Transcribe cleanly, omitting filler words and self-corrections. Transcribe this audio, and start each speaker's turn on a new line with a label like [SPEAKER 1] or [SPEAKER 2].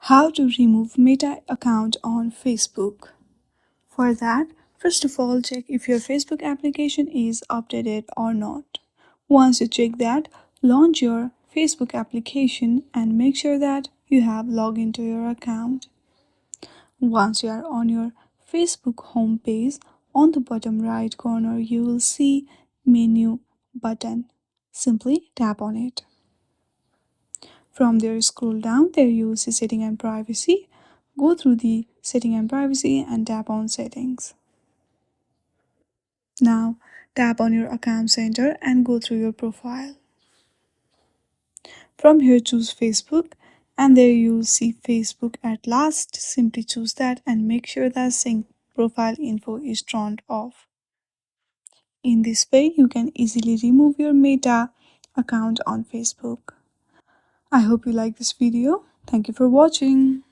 [SPEAKER 1] How to remove Meta account on Facebook. For that, first of all, check if your Facebook application is updated or not. Once you check that, launch your Facebook application and make sure that you have logged into your account. Once you are on your Facebook homepage, on the bottom right corner you will see menu button. Simply tap on it. From there, scroll down. There you will see setting and privacy. Go through the setting and privacy and tap on settings. Now tap on your account center and go through your profile. From here, choose Facebook, and there you will see Facebook at last. Simply choose that and make sure that sync profile info is turned off. In this way, you can easily remove your Meta account on Facebook. I hope you like this video. Thank you for watching.